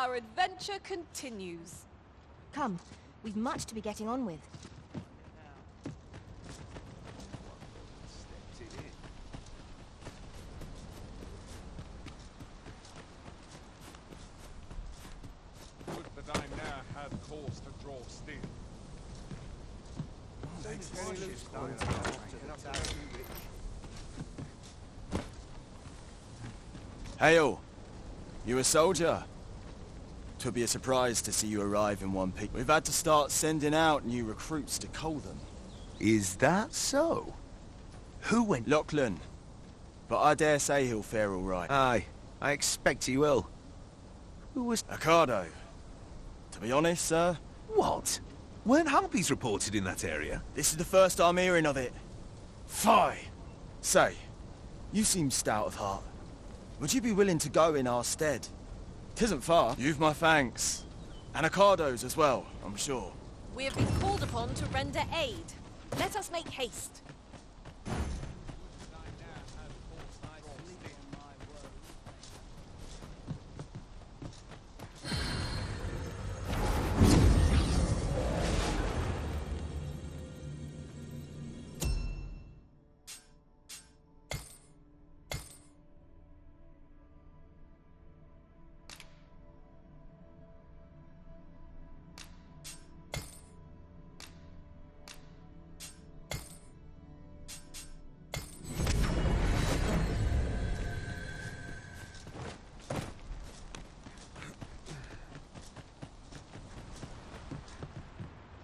our adventure continues. Come, we've much to be getting on with. Would that I now had cause to draw steel. Hail! You a soldier? 'Twould be a surprise to see you arrive in one piece. We've had to start sending out new recruits to Colden. Is that so? Who went? Lachlan. But I dare say he'll fare all right. Aye, I expect he will. Who was... Ocado. To be honest, sir, What? Weren't harpies reported in that area? this is the first I'm hearing of it. Fie! Say, you seem stout of heart. Would you be willing to go in our stead? 'Tisn't far. You've my thanks. And Ocado's as well, I'm sure. We have been called upon to render aid. Let us make haste.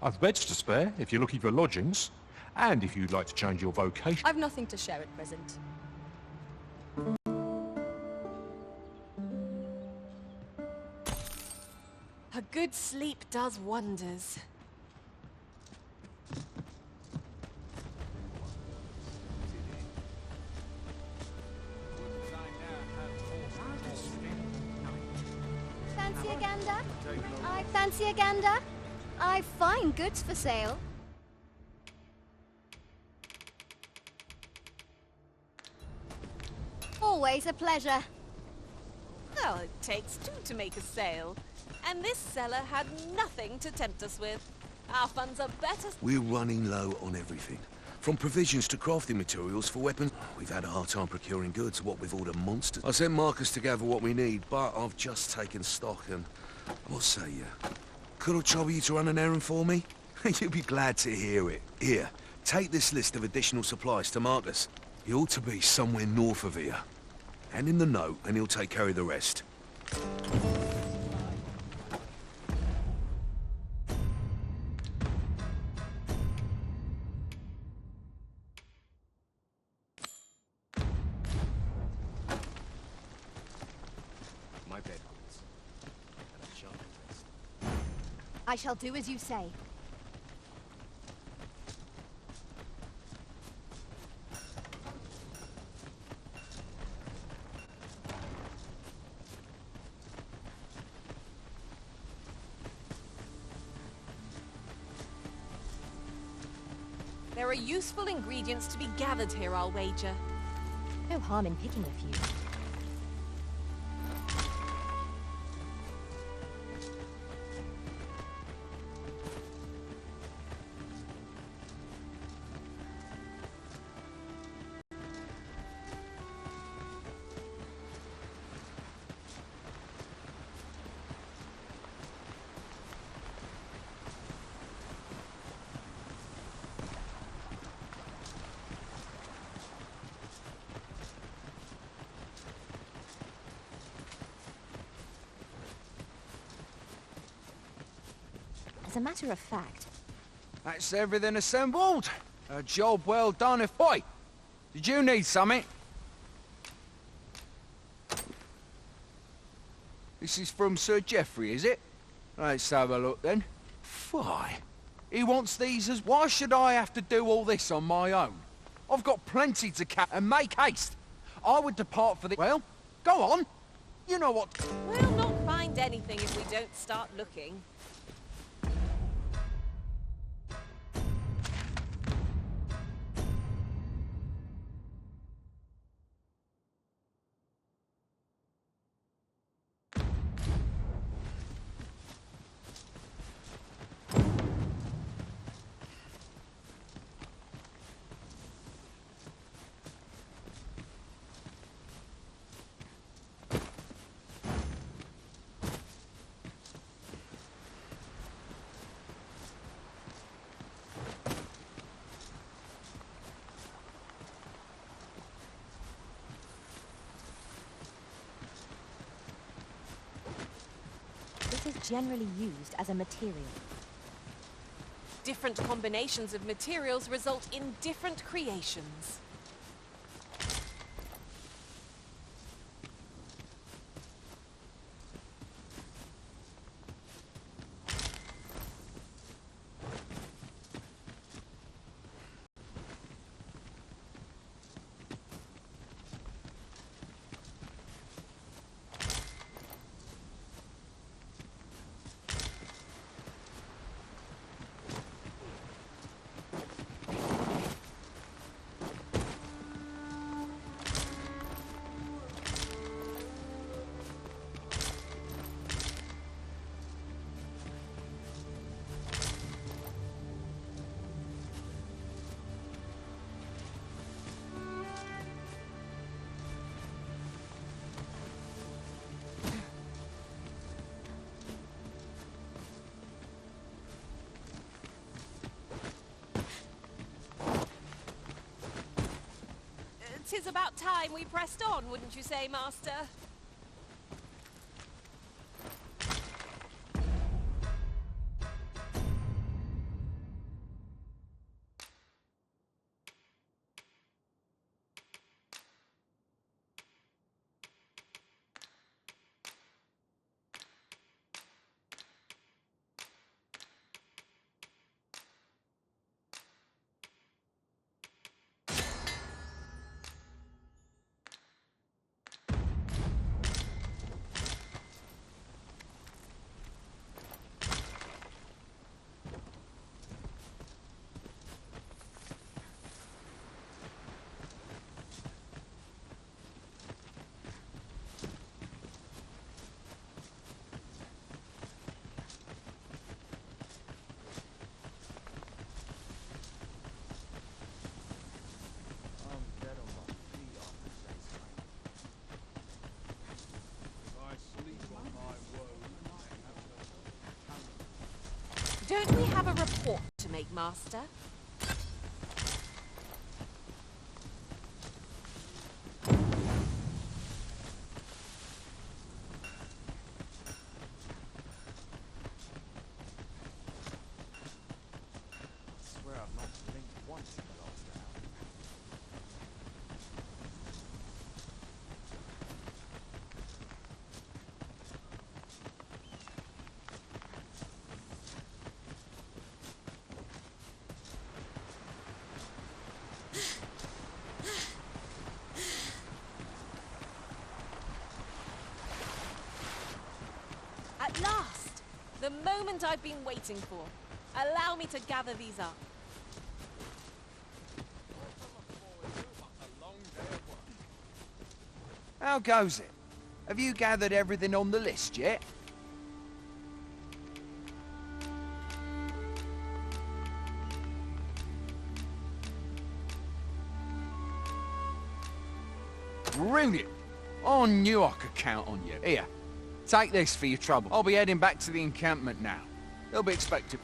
I've beds to spare if you're looking for lodgings, and if you'd like to change your vocation. I've nothing to share at present. A good sleep does wonders. Fancy a gander? I fancy a gander? I've fine goods for sale. Always a pleasure. Well, it takes two to make a sale. And this seller had nothing to tempt us with. Our funds are better... We're running low on everything. From provisions to crafting materials for weapons. We've had a hard time procuring goods, what with all the monsters. I sent Marcus to gather what we need, but I've just taken stock and... What say you? Could I trouble you to run an errand for me? You'll be glad to hear it. Here, take this list of additional supplies to Marcus. He ought to be somewhere north of here. Hand him the note and he'll take care of the rest. My bed holds. And a sharp rest. I shall do as you say. There are useful ingredients to be gathered here, I'll wager. No harm in picking a few. As a matter of fact, That's everything assembled. A job well done if... Oi! Did you need something? This is from Sir Geoffrey, is it? Let's have a look then. Fie. He wants these as... Why should I have to do all this on my own? I've got plenty to catch and make haste. I would depart for the... Well, go on. You know what... We'll not find anything if we don't start looking. generally used as a material? Different combinations of materials result in different creations. Tis about time we pressed on, wouldn't you say, Master? Don't we have a report to make, Master? At last! The moment I've been waiting for. Allow me to gather these up. How goes it? Have you gathered everything on the list yet? Brilliant! I knew I could count on you. Here, take this for your trouble. I'll be heading back to the encampment now. They'll be expecting...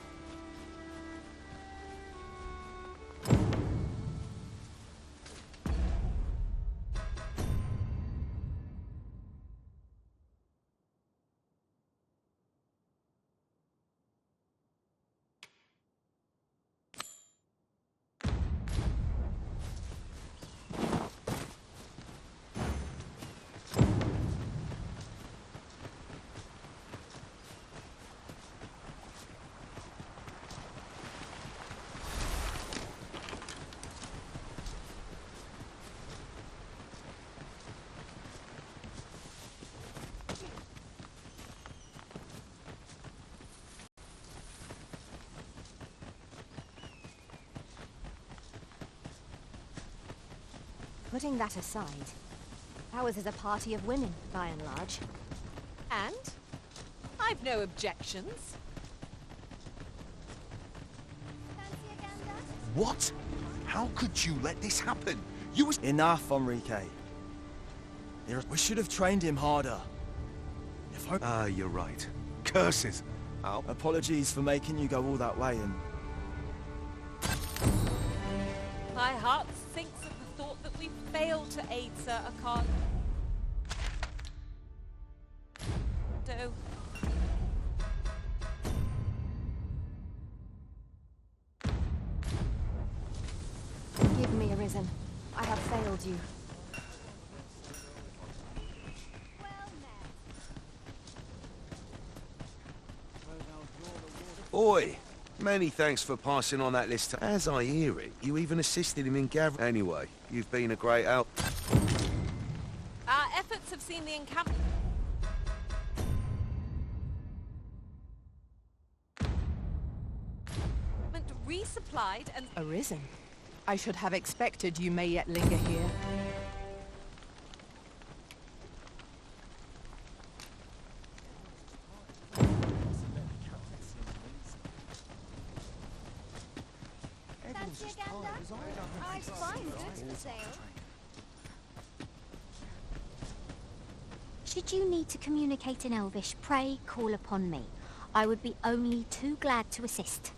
Putting that aside, ours is a party of women, by and large. And? I've no objections. Fancy a gander? What? How could you let this happen? You was... Enough, Enrique. We should have trained him harder. If I... Ah, you're right. Curses. Apologies for making you go all that way and... My heart sinks at the thought that we failed to aid Sir Akar. Arisen. I have failed you. Oi! Many thanks for passing on that list. As I hear it, you even assisted him in gathering. Anyway, you've been a great help. Our efforts have seen the encampment resupplied and... Arisen. I should have expected you may yet linger here. Fancy a gander? I find goods for sale. Should you need to communicate in Elvish, pray call upon me. I would be only too glad to assist.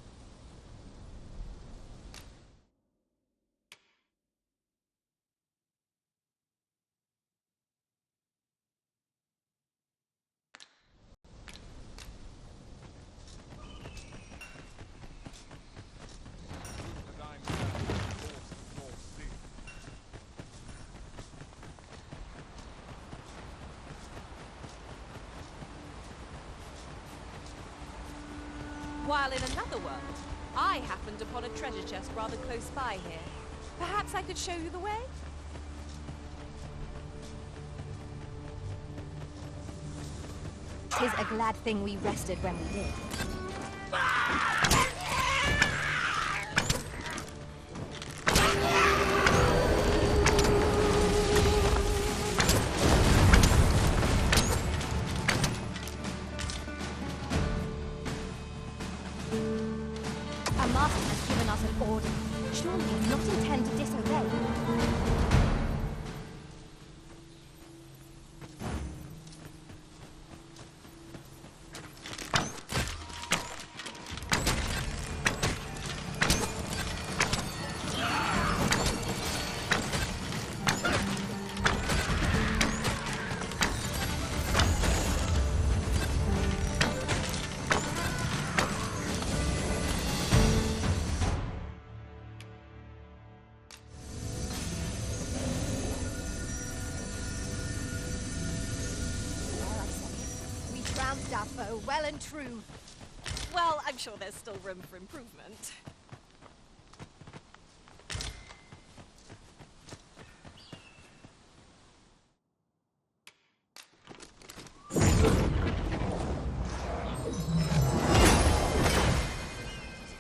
While in another world, I happened upon a treasure chest rather close by here. Perhaps I could show you the way? Tis a glad thing we rested when we did. Our master has given us an order. Surely he does not intend to disobey. Our foe well and true. Well, I'm sure there's still room for improvement.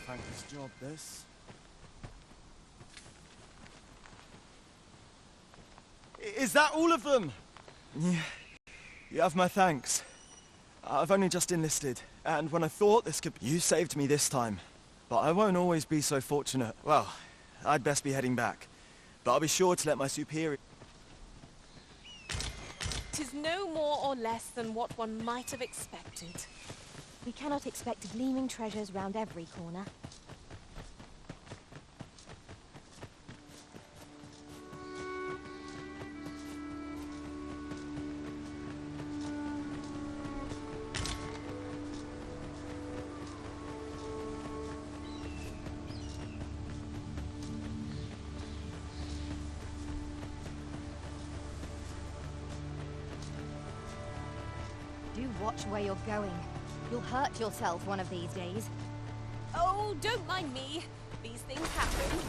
Thankless job, this. Is that all of them? Yeah. You have my thanks. I've only just enlisted, and when I thought this could... You saved me this time. But I won't always be so fortunate. Well, I'd best be heading back. But I'll be sure to let my superior... 'Tis no more or less than what one might have expected. We cannot expect gleaming treasures round every corner. Do watch where you're going. You'll hurt yourself one of these days. Oh, don't mind me. These things happen.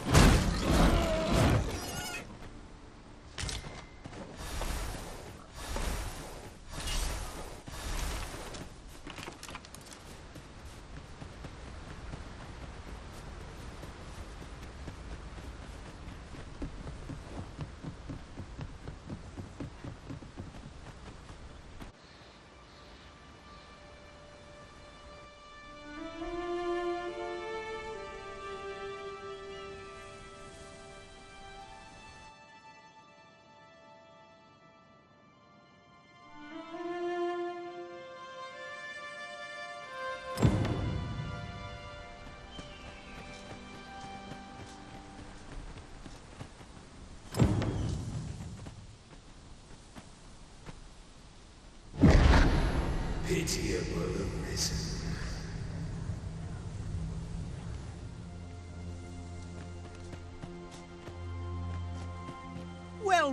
Pitiable Arisen.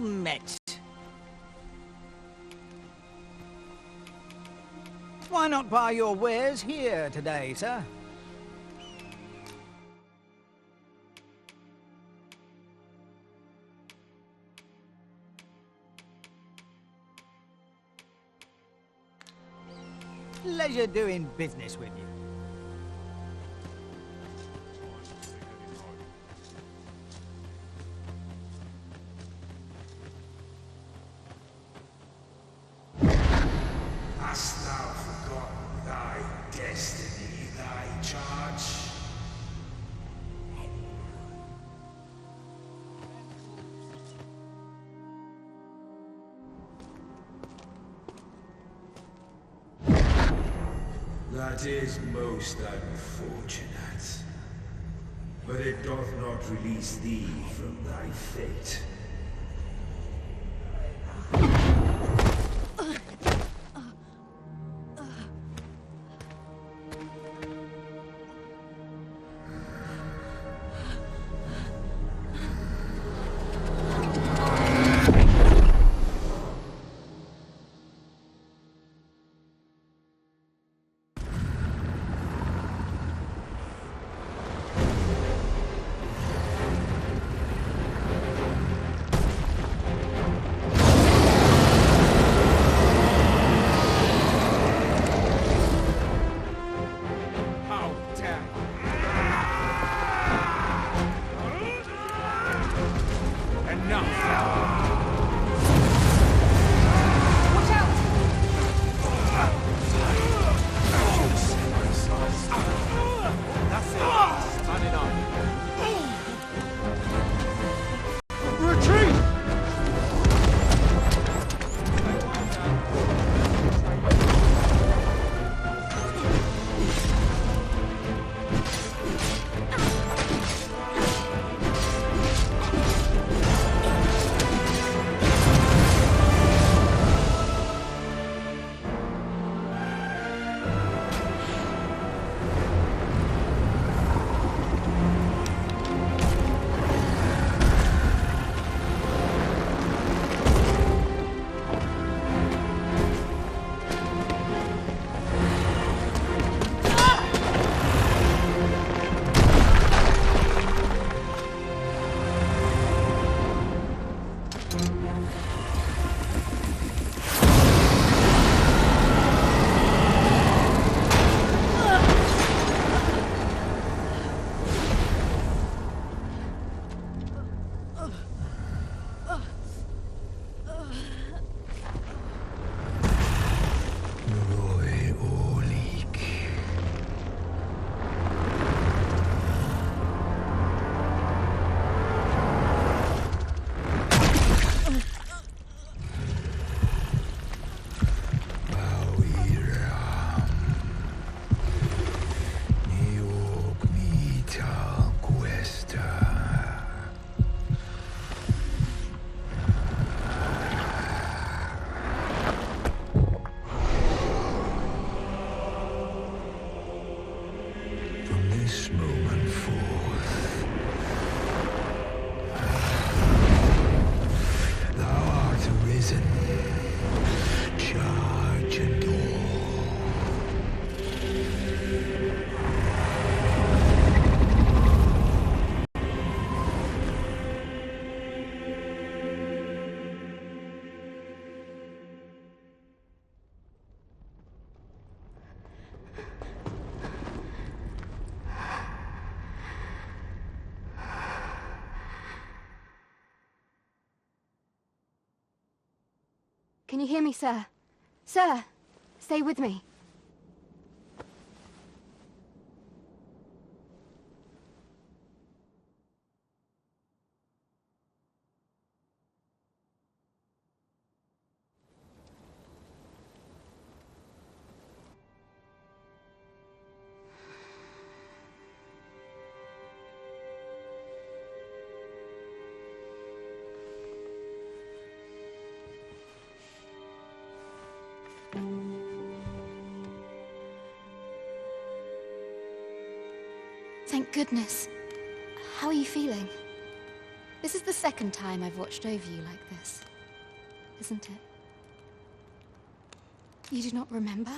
met. Why not buy your wares here today, sir? Pleasure doing business with you. Hast thou forgotten thy destiny, thy charge? That is most unfortunate. But it doth not release thee from thy fate. Can you hear me, sir? Sir, stay with me. Thank goodness. How are you feeling? This is the second time I've watched over you like this, isn't it? You do not remember?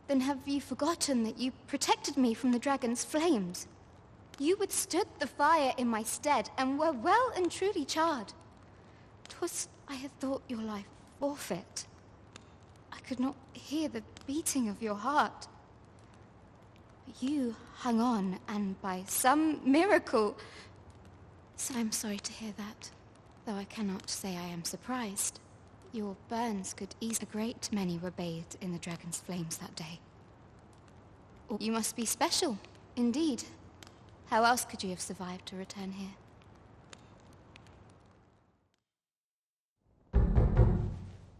Then have you forgotten that you protected me from the dragon's flames? You withstood the fire in my stead and were well and truly charred. 'Twas, I had thought, your life forfeit. I could not hear the beating of your heart. You hung on, and by some miracle... So I'm sorry to hear that, though I cannot say I am surprised. Your burns could ease. A great many were bathed in the dragon's flames that day. You must be special, indeed. How else could you have survived to return here?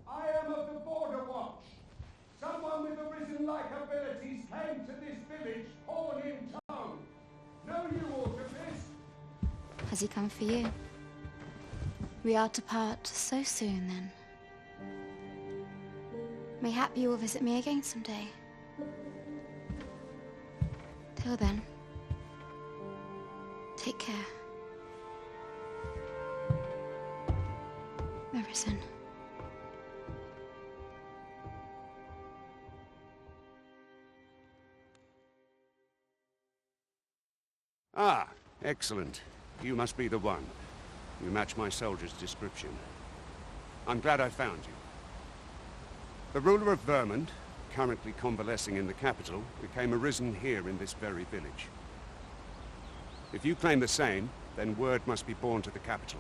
I am of the Border Watch. Someone with arisen-like abilities came to this village, horn in tow. Know you, Orcopist? Has he come for you? We are to part so soon, then. Mayhap you will visit me again someday. Till then, take care. Arisen. Ah, excellent. You must be the one. You match my soldier's description. I'm glad I found you. The ruler of Vermont, currently convalescing in the capital, became arisen here in this very village. If you claim the same, then word must be borne to the capital.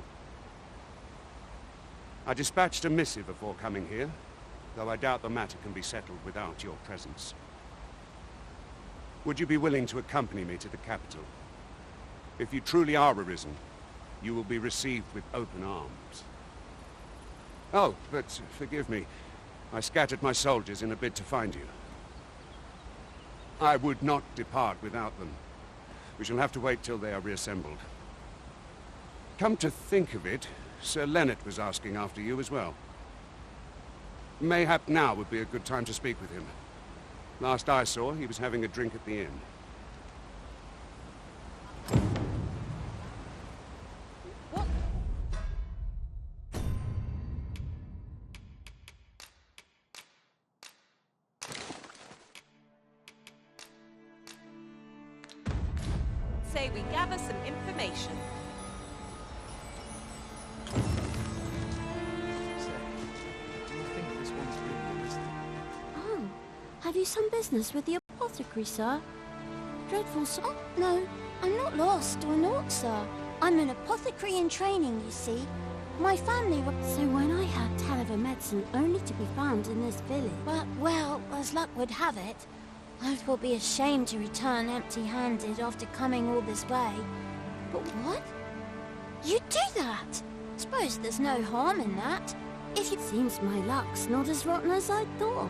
I dispatched a missive before coming here, though I doubt the matter can be settled without your presence. Would you be willing to accompany me to the capital? If you truly are arisen, you will be received with open arms. Oh, but forgive me. I scattered my soldiers in a bid to find you. I would not depart without them. We shall have to wait till they are reassembled. Come to think of it, Sir Leonard was asking after you as well. Mayhap now would be a good time to speak with him. Last I saw, he was having a drink at the inn. Say we gather some information. Oh, have you some business with the apothecary, sir? Dreadful, sir. Oh, no, I'm not lost or naught, sir. I'm an apothecary in training, you see. My family were... So when I had tell of a medicine only to be found in this village... But, well, as luck would have it, I will be ashamed to return empty-handed after coming all this way. But what? You do that? Suppose there's no harm in that. If you... Seems my luck's not as rotten as I thought.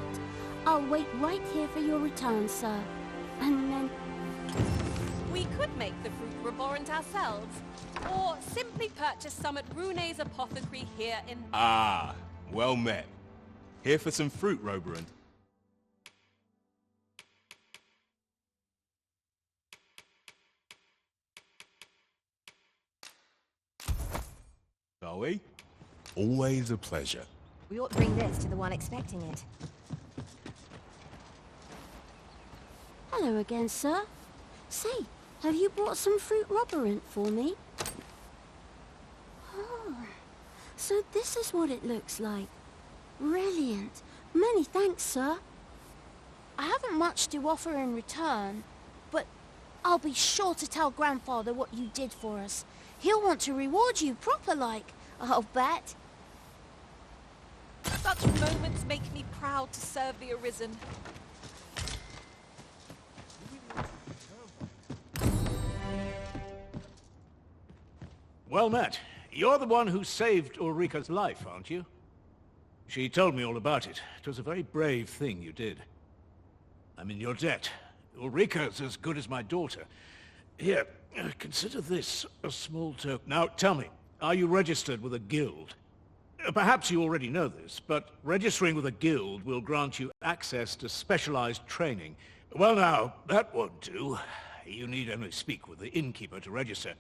I'll wait right here for your return, sir. And then... We could make the fruit reborn ourselves, or simply purchase some at Rune's apothecary here in... Ah, well met. Here for some fruit, Roberant. Are we? Always a pleasure. We ought to bring this to the one expecting it. Hello again, sir. Say, have you brought some fruit roberant for me? Oh, so this is what it looks like. Brilliant. Many thanks, sir. I haven't much to offer in return, but I'll be sure to tell Grandfather what you did for us. He'll want to reward you proper-like, I'll bet. Such moments make me proud to serve the Arisen. Well met. You're the one who saved Ulrika's life, aren't you? She told me all about it. It was a very brave thing you did. I'm in your debt. Ulrika's as good as my daughter. Here, consider this a small token. Now, tell me, are you registered with a guild? Perhaps you already know this, but registering with a guild will grant you access to specialized training. Well now, that won't do. You need only speak with the innkeeper to register.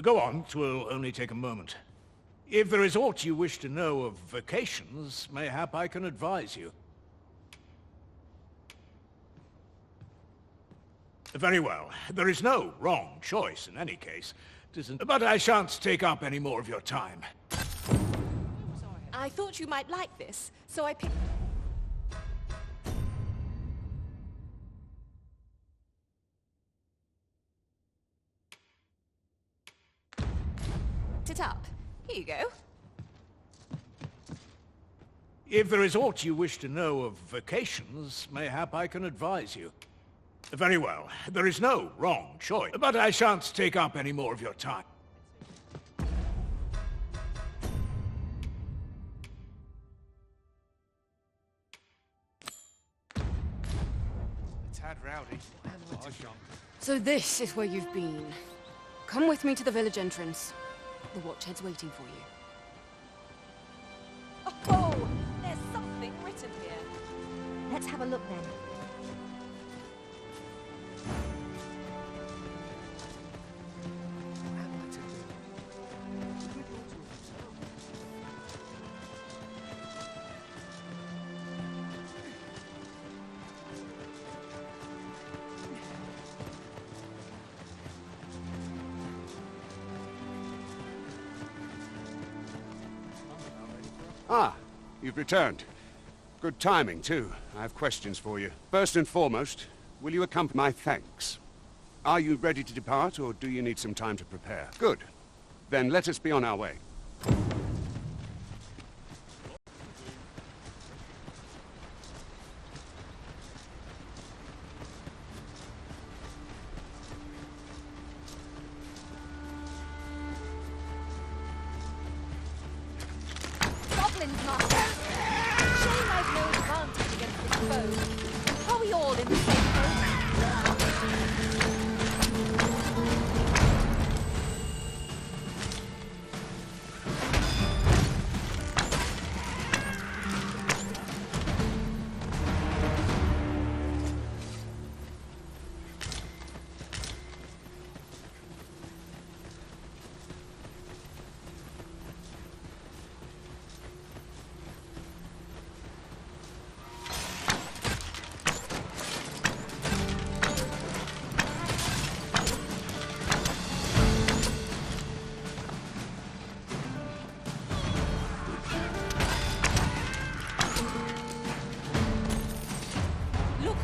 Go on, 'twill only take a moment. If there is aught you wish to know of vacations, mayhap I can advise you. Very well. There is no wrong choice in any case. But I shan't take up any more of your time. I thought you might like this, so I picked it up. Here you go. If there is aught you wish to know of vacations, mayhap I can advise you. Very well. There is no wrong choice. But I shan't take up any more of your time. A tad rowdy. So this is where you've been. Come with me to the village entrance. The watchhead's waiting for you. Oh, there's something written here. Let's have a look then. Ah, you've returned. Good timing, too. I have questions for you. First and foremost, will you accompany my thanks? Are you ready to depart, or do you need some time to prepare? Good. Then let us be on our way. Goblins, Master! Shame I've no advantage against this foe. Are we all in the same boat?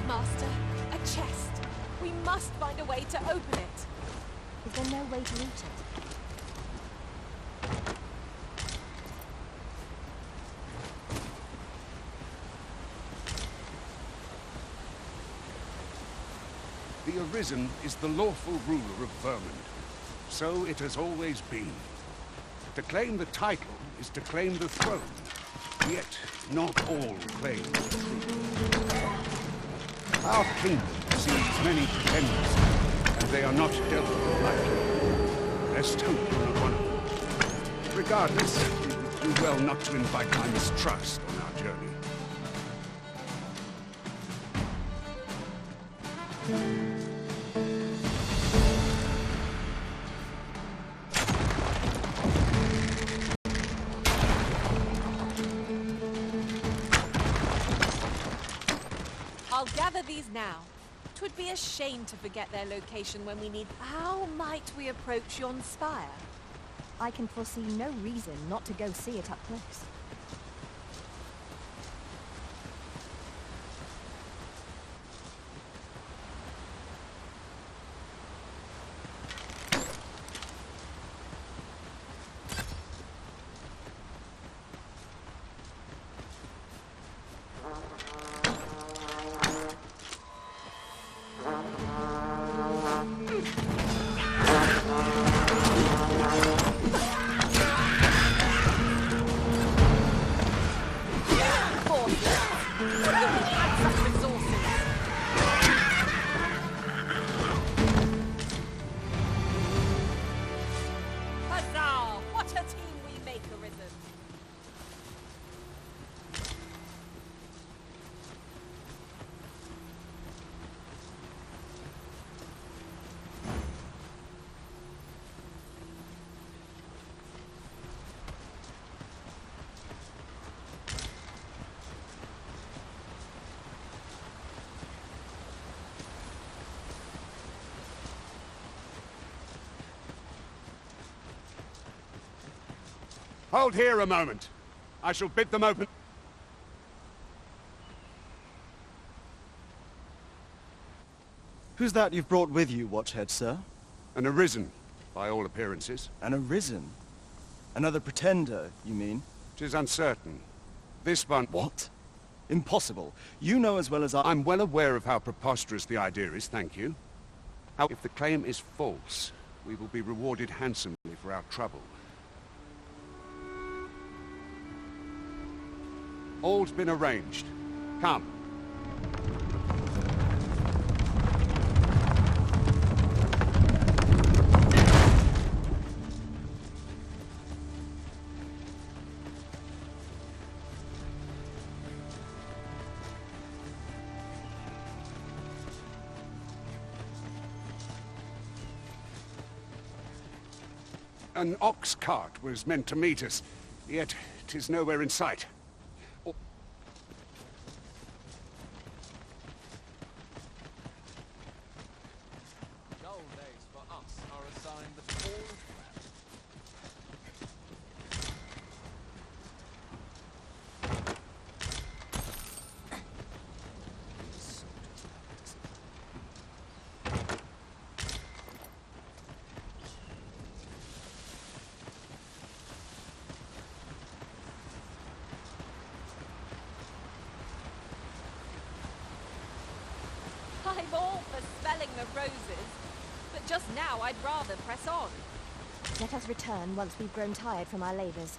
Master, a chest. We must find a way to open it. Is there no way to reach it? The Arisen is the lawful ruler of Vermund. So it has always been. To claim the title is to claim the throne. Yet, not all claim the truth. Our kingdom sees many pretenders, and they are not dealt with lightly. Lest hope you're not one of them. Regardless, it would do well not to invite my mistrust on our journey. I'll gather these now. 'Twould be a shame to forget their location when we need... How might we approach yon spire? I can foresee no reason not to go see it up close. Huzzah! What a team we make, Arisen! Hold here a moment. I shall bid them open. Who's that you've brought with you, Watchhead, sir? An arisen, by all appearances. An arisen? Another pretender, you mean? 'Tis uncertain. This one... What? Impossible. You know as well as I... I'm well aware of how preposterous the idea is, thank you. How, if the claim is false, we will be rewarded handsomely for our trouble. All's been arranged. Come. An ox cart was meant to meet us, yet 'tis nowhere in sight. Oh. Dull days for us are a sign that all... I'm all for smelling the roses, but just now I'd rather press on. Let us return once we've grown tired from our labors.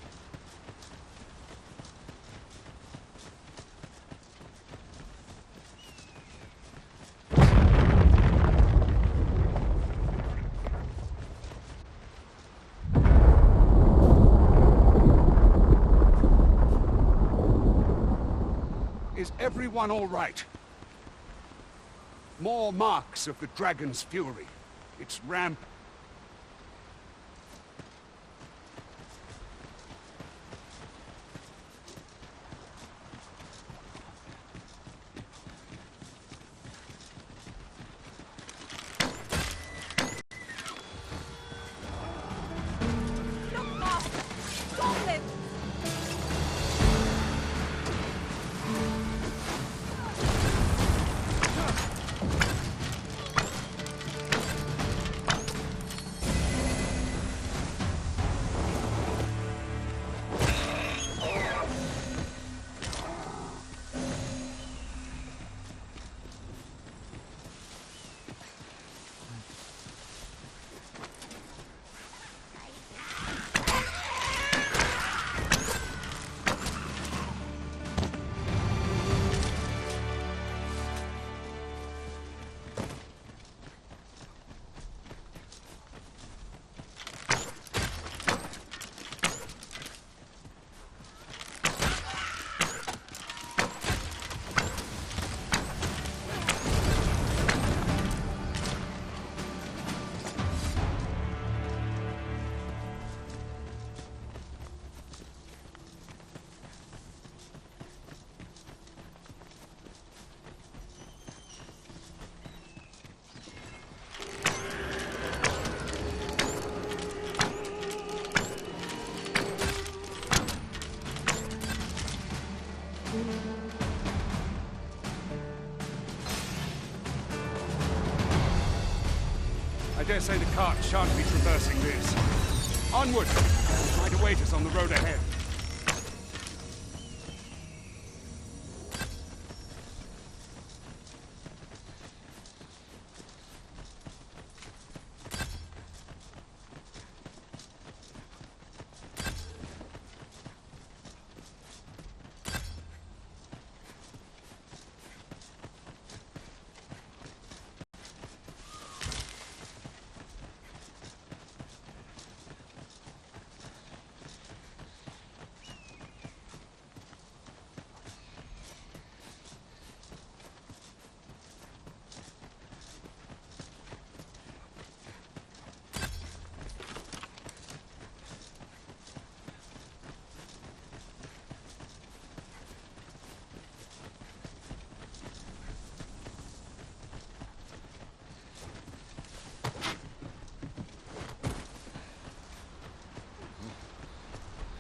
Is everyone all right? More marks of the dragon's fury. Its ramp. Look, Master! Goblin! I dare say the cart shan't be traversing this. Onward! It might await us on the road ahead.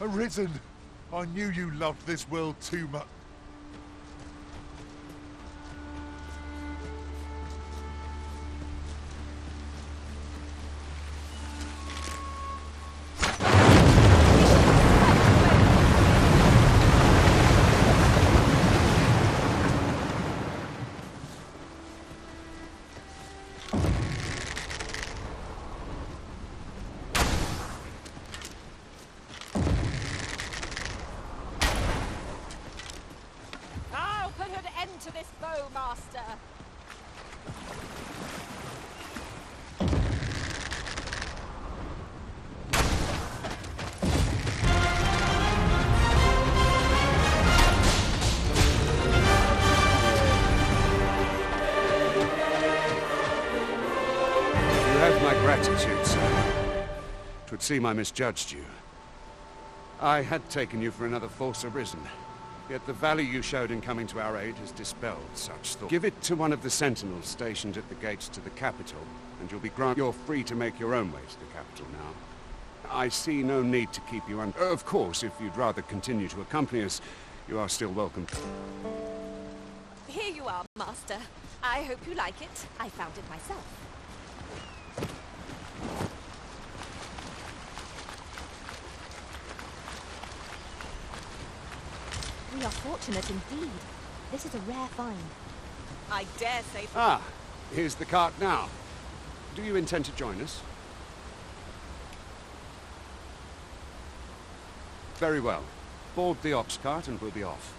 Arisen! I knew you loved this world too much. I'll put an end to this bowmaster. You have my gratitude, sir. 'Twould seem I misjudged you. I had taken you for another Force Arisen, yet the value you showed in coming to our aid has dispelled such thought. Give it to one of the sentinels stationed at the gates to the capital, and you'll be granted. You're free to make your own way to the capital now. I see no need to keep you under. Of course, if you'd rather continue to accompany us, you are still welcome. Here you are, Master. I hope you like it. I found it myself. We are fortunate indeed. This is a rare find. I dare say... Ah, here's the cart now. Do you intend to join us? Very well. Board the ox cart and we'll be off.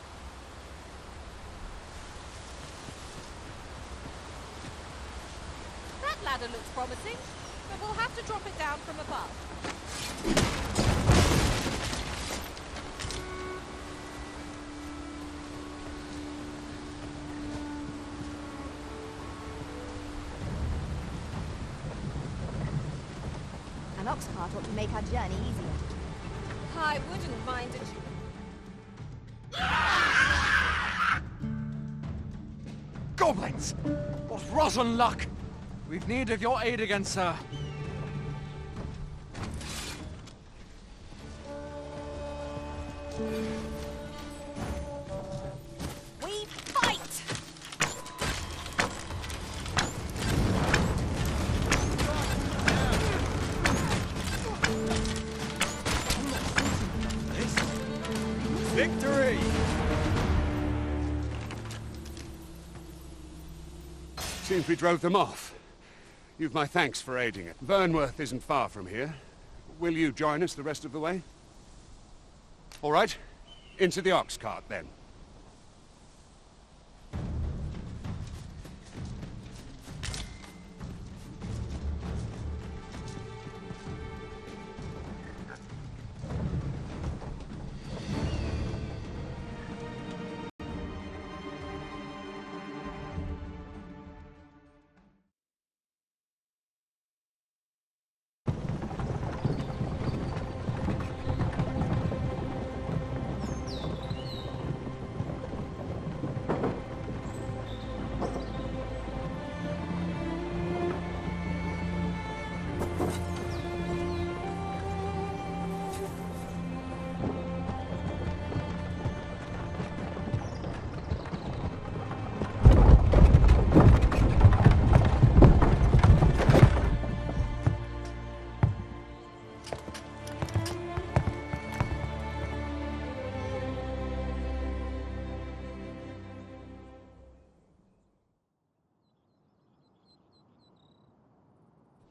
That ladder looks promising, but we'll have to drop it down from above. An ox cart ought to make our journey easier. I wouldn't mind it. Goblins! What rotten luck! We've need of your aid again, sir. We fight! Victory! Seems we drove them off. You've my thanks for aiding it. Vernworth isn't far from here. Will you join us the rest of the way? All right. Into the ox cart, then.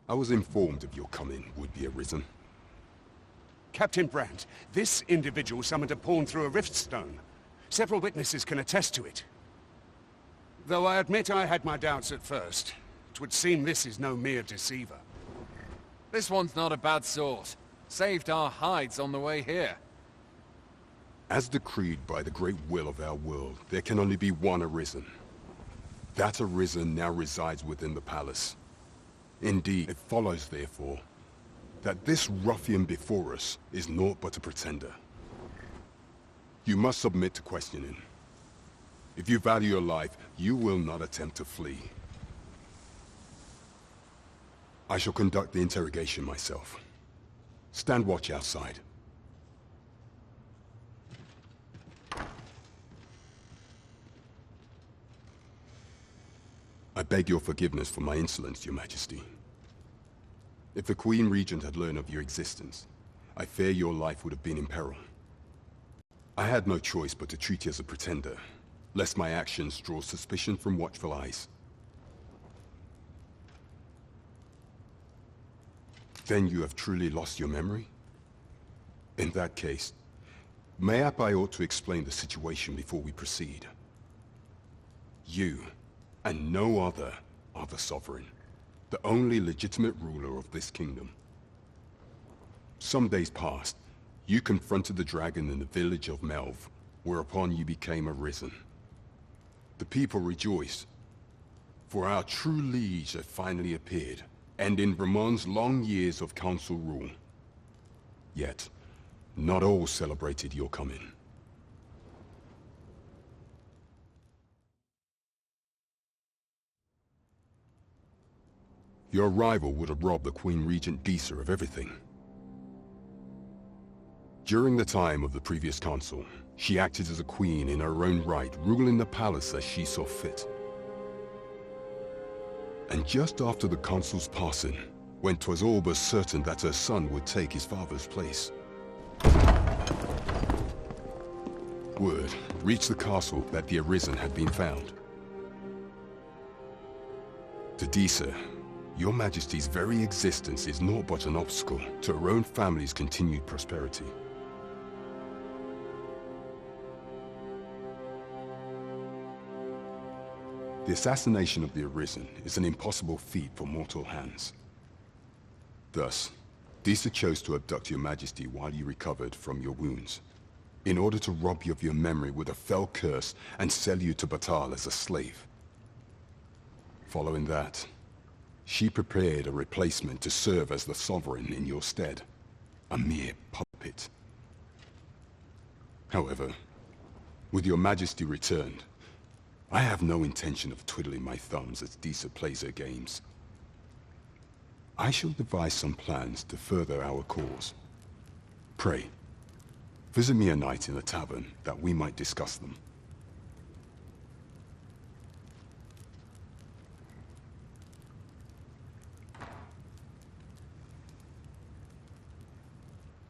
I was informed of your coming would be arisen. Captain Brandt, this individual summoned a pawn through a rift stone. Several witnesses can attest to it. Though I admit I had my doubts at first, it would seem this is no mere deceiver. This one's not a bad sort. Saved our hides on the way here. As decreed by the great will of our world, there can only be one Arisen. That Arisen now resides within the palace. Indeed, it follows, therefore, that this ruffian before us is naught but a pretender. You must submit to questioning. If you value your life, you will not attempt to flee. I shall conduct the interrogation myself. Stand watch outside. I beg your forgiveness for my insolence, Your Majesty. If the Queen Regent had learned of your existence, I fear your life would have been in peril. I had no choice but to treat you as a pretender, lest my actions draw suspicion from watchful eyes. Then you have truly lost your memory? In that case, mayhap I ought to explain the situation before we proceed. You, and no other, are the Sovereign, the only legitimate ruler of this kingdom. Some days past, you confronted the dragon in the village of Melv, whereupon you became arisen. The people rejoiced, for our true liege had finally appeared, ending Ramon's long years of council rule. Yet, not all celebrated your coming. Your arrival would have robbed the Queen Regent Disa of everything. During the time of the previous consul, she acted as a queen in her own right, ruling the palace as she saw fit. And just after the consul's passing, when 'twas all but certain that her son would take his father's place, word reached the castle that the Arisen had been found. To Disa, Your Majesty's very existence is naught but an obstacle to her own family's continued prosperity. The assassination of the Arisen is an impossible feat for mortal hands. Thus, Disa chose to abduct Your Majesty while you recovered from your wounds, in order to rob you of your memory with a fell curse and sell you to Batal as a slave. Following that, she prepared a replacement to serve as the Sovereign in your stead, a mere puppet. However, with Your Majesty returned, I have no intention of twiddling my thumbs as Disa plays her games. I shall devise some plans to further our cause. Pray, visit me a night in the tavern that we might discuss them.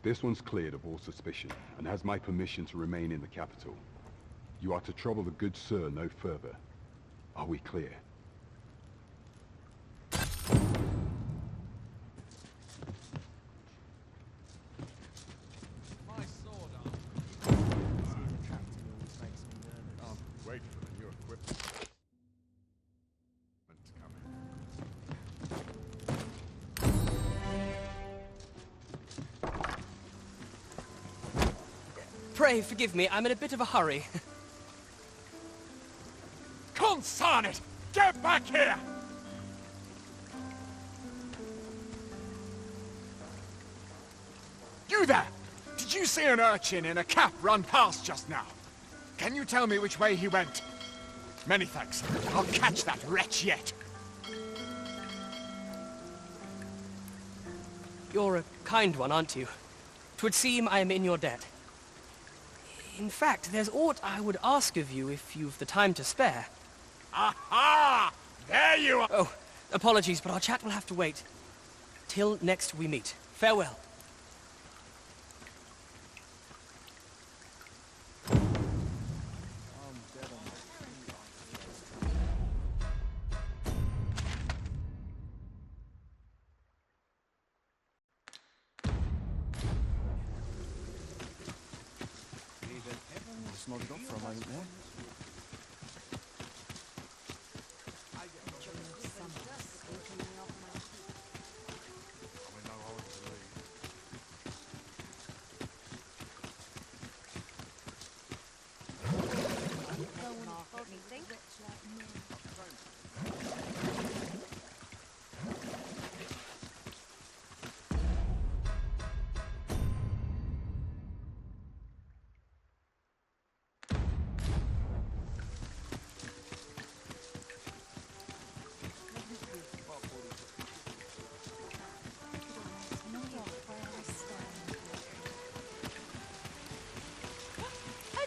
This one's cleared of all suspicion and has my permission to remain in the capital. You are to trouble the good sir no further. Are we clear? Wait for the new equipment coming. Pray forgive me, I'm in a bit of a hurry. Consign it! Get back here! You there! Did you see an urchin in a cap run past just now? Can you tell me which way he went? Many thanks. I'll catch that wretch yet. You're a kind one, aren't you? 'Twould seem I am in your debt. In fact, there's aught I would ask of you if you've the time to spare. Aha! There you are! Oh, apologies, but our chat will have to wait. Till next we meet. Farewell. Just nodded off for a moment there.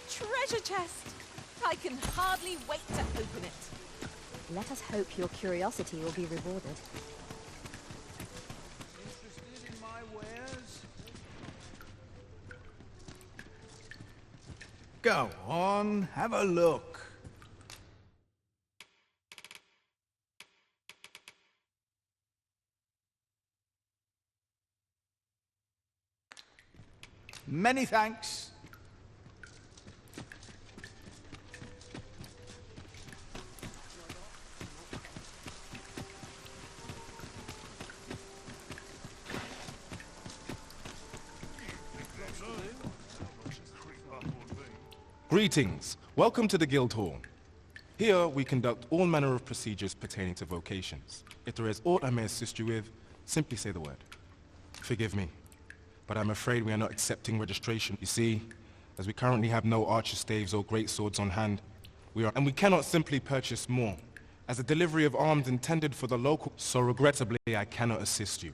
Treasure chest! I can hardly wait to open it. Let us hope your curiosity will be rewarded. Interested in my wares? Go on, have a look. Many thanks. Greetings. Welcome to the Guild Hall. Here we conduct all manner of procedures pertaining to vocations. If there is aught I may assist you with, simply say the word. Forgive me, but I'm afraid we are not accepting registration. You see, as we currently have no archer staves or great swords on hand, and we cannot simply purchase more, as a delivery of arms intended for the local. So regrettably, I cannot assist you,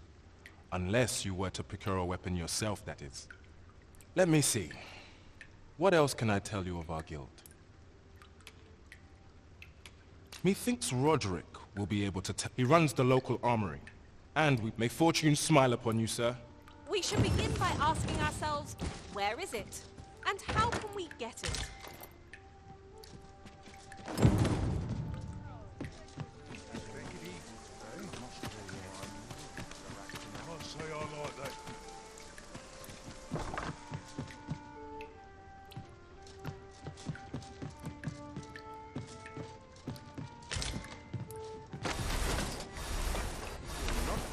unless you were to procure a weapon yourself, that is. Let me see. What else can I tell you of our guild? Methinks Roderick will be able to tell. He runs the local armory, and may fortune smile upon you, sir. We should begin by asking ourselves, where is it? And how can we get it?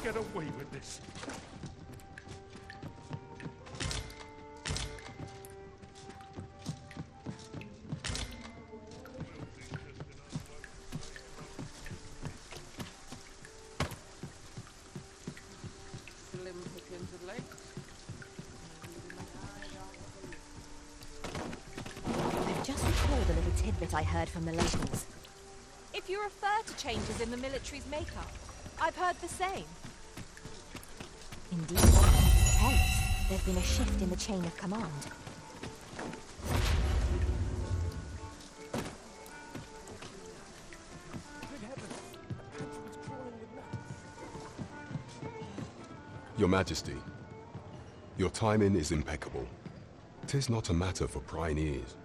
Get away with this. Slim pickings of legs. I've just recalled a little tidbit I heard from the locals. If you refer to changes in the military's makeup, I've heard the same. Indeed. Hence, there's been a shift in the chain of command. Your Majesty, your timing is impeccable. 'Tis not a matter for prying ears.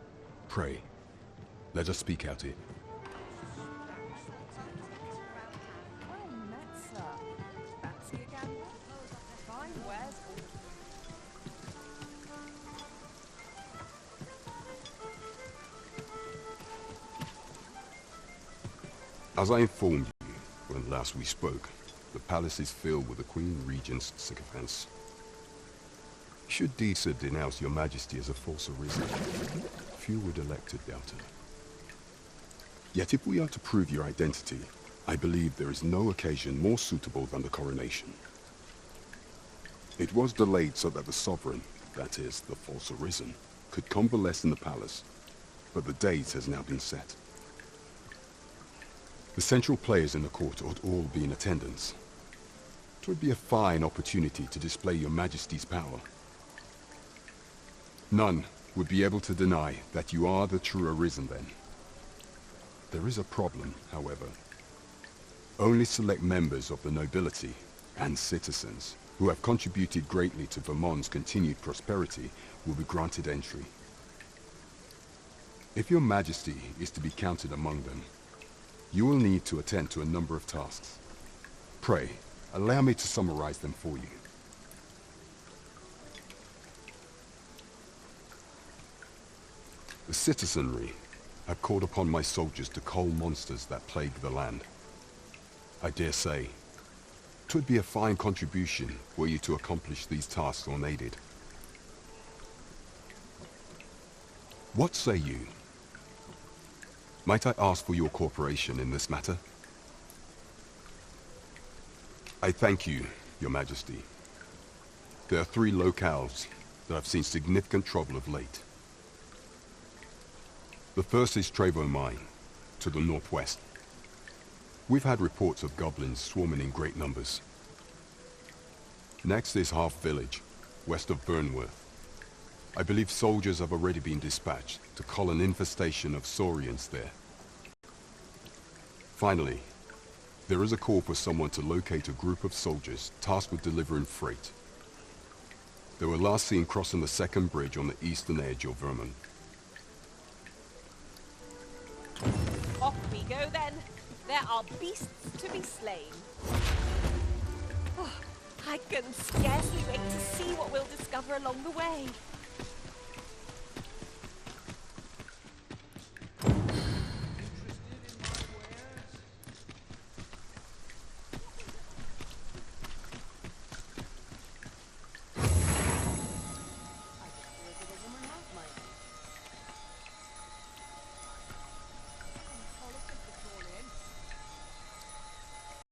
Pray, let us speak out it. As I informed you when last we spoke, the palace is filled with the Queen Regent's sycophants. Should Deesa denounce your Majesty as a false arisen, few would elect to doubt her. Yet if we are to prove your identity, I believe there is no occasion more suitable than the coronation. It was delayed so that the sovereign, that is, the false arisen, could convalesce in the palace, but the date has now been set. The central players in the court ought all be in attendance. It would be a fine opportunity to display your Majesty's power. None would be able to deny that you are the true arisen then. There is a problem, however. Only select members of the nobility and citizens who have contributed greatly to Vermont's continued prosperity will be granted entry. If your Majesty is to be counted among them, you will need to attend to a number of tasks. Pray, allow me to summarize them for you. The citizenry have called upon my soldiers to cull monsters that plague the land. I dare say, 'twould be a fine contribution were you to accomplish these tasks unaided. What say you? Might I ask for your cooperation in this matter? I thank you, Your Majesty. There are 3 locales that have seen significant trouble of late. The first is Trevo Mine, to the northwest. We've had reports of goblins swarming in great numbers. Next is Half Village, west of Burnworth. I believe soldiers have already been dispatched to cull an infestation of saurians there. Finally, there is a call for someone to locate a group of soldiers tasked with delivering freight. They were last seen crossing the second bridge on the eastern edge of Vermont. Off we go then. There are beasts to be slain. Oh, I can scarcely wait to see what we'll discover along the way.